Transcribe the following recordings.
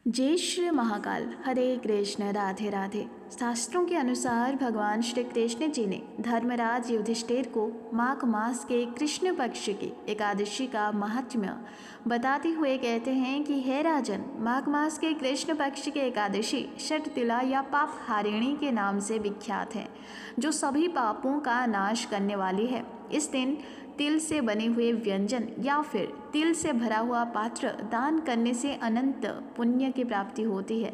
जय श्री महाकाल। हरे कृष्ण राधे राधे। शास्त्रों के अनुसार भगवान श्री कृष्ण जी ने धर्मराज युधिष्ठिर को माघ मास के कृष्ण पक्ष की एकादशी का महात्म्य बताते हुए कहते हैं कि हे राजन, माघ मास के कृष्ण पक्ष की एकादशी षटतिला या पाप हारिणी के नाम से विख्यात है, जो सभी पापों का नाश करने वाली है। इस दिन तिल से बने हुए व्यंजन या फिर तिल से भरा हुआ पात्र दान करने से अनंत पुण्य की प्राप्ति होती है।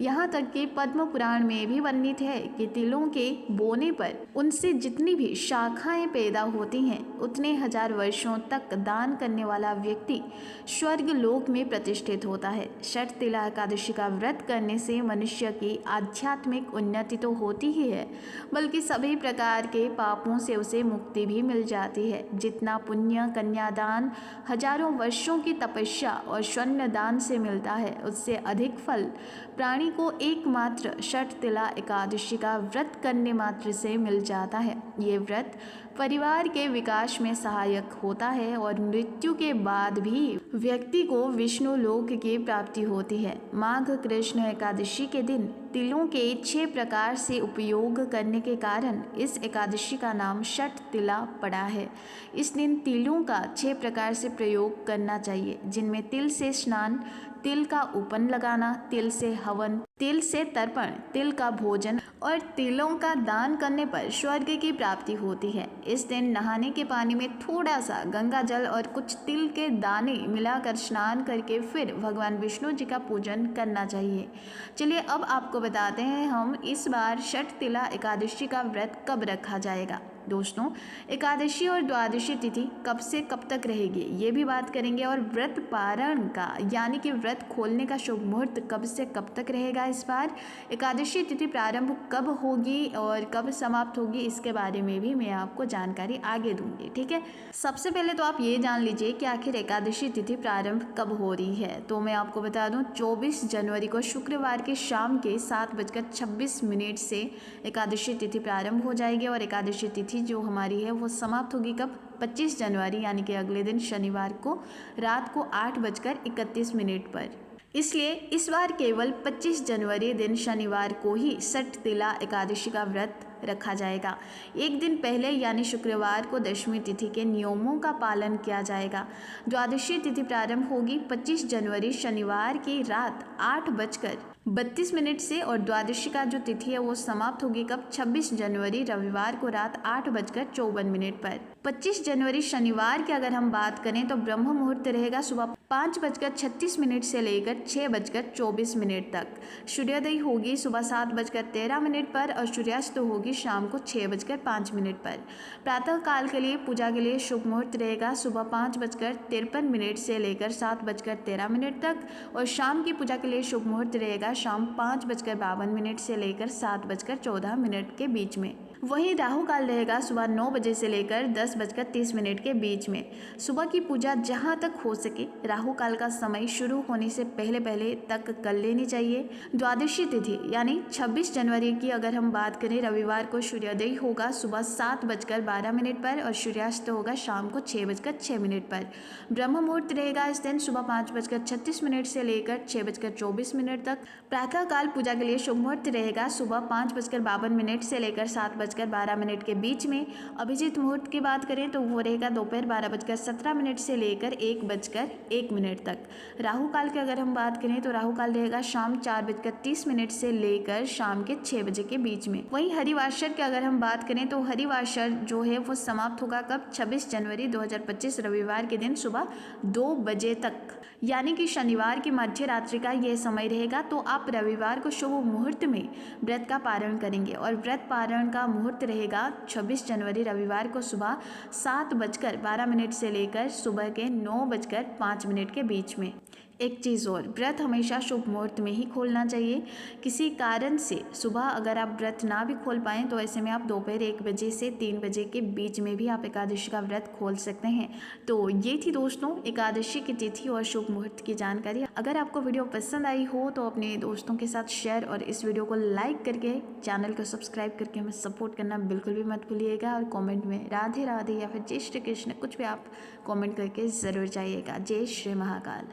यहाँ तक कि पद्म पुराण में भी वर्णित है कि तिलों के बोने पर उनसे जितनी भी शाखाएं पैदा होती हैं, उतने हजार वर्षों तक दान करने वाला व्यक्ति स्वर्ग लोक में प्रतिष्ठित होता है। षट तिला एकादशी का व्रत करने से मनुष्य की आध्यात्मिक उन्नति तो होती ही है, बल्कि सभी प्रकार के पापों से उसे मुक्ति भी मिल जाती है। जितना पुण्य कन्यादान, हजारों वर्षों की तपस्या और स्वर्ण दान से मिलता है, उससे अधिक फल प्राणी को एकमात्र षट तिला एकादशी का व्रत करने मात्र से मिल जाता है। ये व्रत परिवार के विकास में सहायक होता है और मृत्यु के बाद भी व्यक्ति को विष्णु लोक की प्राप्ति होती है। माघ कृष्ण एकादशी के दिन तिलों के 6 प्रकार से उपयोग करने के कारण इस एकादशी का नाम षट तिला पड़ा है। इस दिन तिलों का 6 प्रकार से प्रयोग करना चाहिए, जिनमें तिल से स्नान, तिल का उपन लगाना, तिल से हवन, तिल से तर्पण, तिल का भोजन और तिलों का दान करने पर स्वर्ग की प्राप्ति होती है। इस दिन नहाने के पानी में थोड़ा सा गंगा जल और कुछ तिल के दाने मिलाकर स्नान करके फिर भगवान विष्णु जी का पूजन करना चाहिए। चलिए अब आपको बताते हैं हम इस बार षट तिला एकादशी का व्रत कब रखा जाएगा। दोस्तों, एकादशी और द्वादशी तिथि कब से कब तक रहेगी, ये भी बात करेंगे। और व्रत पारण का यानी कि व्रत खोलने का शुभ मुहूर्त कब से कब तक रहेगा इस बार, एकादशी तिथि प्रारंभ कब होगी और कब समाप्त होगी, इसके बारे में भी मैं आपको जानकारी आगे दूंगी। ठीक है, सबसे पहले तो आप ये जान लीजिए कि आखिर एकादशी तिथि प्रारंभ कब हो रही है। तो मैं आपको बता दूं, 24 जनवरी को शुक्रवार के शाम के 7:26 से एकादशी तिथि प्रारंभ हो जाएगी और एकादशी तिथि जो हमारी है वो समाप्त होगी कब, 25 जनवरी यानी कि अगले दिन शनिवार को रात को 8:31 पर। इसलिए इस बार केवल 25 जनवरी दिन शनिवार को ही षट तिला एकादशी का व्रत रखा जाएगा। एक दिन पहले यानी शुक्रवार को दशमी तिथि के नियमों का पालन किया जाएगा। द्वादशी तिथि प्रारंभ होगी 25 जनवरी शनिवार की रात 8:32 से और द्वादशी का जो तिथि है वो समाप्त होगी कब, 26 जनवरी रविवार को रात 8:54 पर। 25 जनवरी शनिवार की अगर हम बात करें तो ब्रह्म मुहूर्त रहेगा सुबह 5:36 से लेकर 6:24 तक। सूर्योदय होगी सुबह 7:13 पर और सूर्यास्त होगी शाम को 6:05 पर। प्रातः काल के लिए पूजा के लिए शुभ मुहूर्त रहेगा सुबह 5:53 से लेकर 7:13 तक और शाम की पूजा के लिए शुभ मुहूर्त रहेगा शाम 5:52 से लेकर 7:14 के बीच में। वहीं राहु काल रहेगा सुबह 9 बजे से लेकर 10:30 के बीच में। सुबह की पूजा जहां तक हो सके राहु काल का समय शुरू होने से पहले पहले तक कर लेनी चाहिए। द्वादशी तिथि यानी 26 जनवरी की अगर हम बात करें, रविवार को सूर्योदय होगा सुबह 7:12 पर और सूर्यास्त होगा शाम को 6:06 पर। ब्रह्म मुहूर्त रहेगा इस दिन सुबह 5:36 से लेकर 6:24 तक। प्रातः काल पूजा के लिए शुभ मुहूर्त रहेगा सुबह 5:52 से लेकर 7:12 के बीच में। अभिजीत मुहूर्त की बात करें तो वो रहेगा दोपहर 12:17 से लेकर 1:01 तक। राहु काल की अगर हम बात करें तो राहु काल रहेगा शाम 4:30 से लेकर शाम के 6 बजे के बीच में। वहीं हरिवासर की अगर हम बात करें तो हरिवासर जो है वो समाप्त होगा कब, 26 जनवरी 2025 रविवार के दिन सुबह 2 बजे तक, यानी कि शनिवार की मध्य रात्रि का यह समय रहेगा। तो आप रविवार को शुभ मुहूर्त में व्रत का पारण करेंगे और व्रत पारण का मुहूर्त रहेगा 26 जनवरी रविवार को सुबह 7:12 से लेकर सुबह के 9:05 के बीच में। एक चीज़ और, व्रत हमेशा शुभ मुहूर्त में ही खोलना चाहिए। किसी कारण से सुबह अगर आप व्रत ना भी खोल पाएँ तो ऐसे में आप दोपहर 1 बजे से 3 बजे के बीच में भी आप एकादशी का व्रत खोल सकते हैं। तो ये थी दोस्तों एकादशी की तिथि और शुभ मुहूर्त की जानकारी। अगर आपको वीडियो पसंद आई हो तो अपने दोस्तों के साथ शेयर और इस वीडियो को लाइक करके चैनल को सब्सक्राइब करके हमें सपोर्ट करना बिल्कुल भी मत भूलिएगा। और कॉमेंट में राधे राधे या फिर जय श्री कृष्ण कुछ भी आप कॉमेंट करके ज़रूर जाइएगा। जय श्री महाकाल।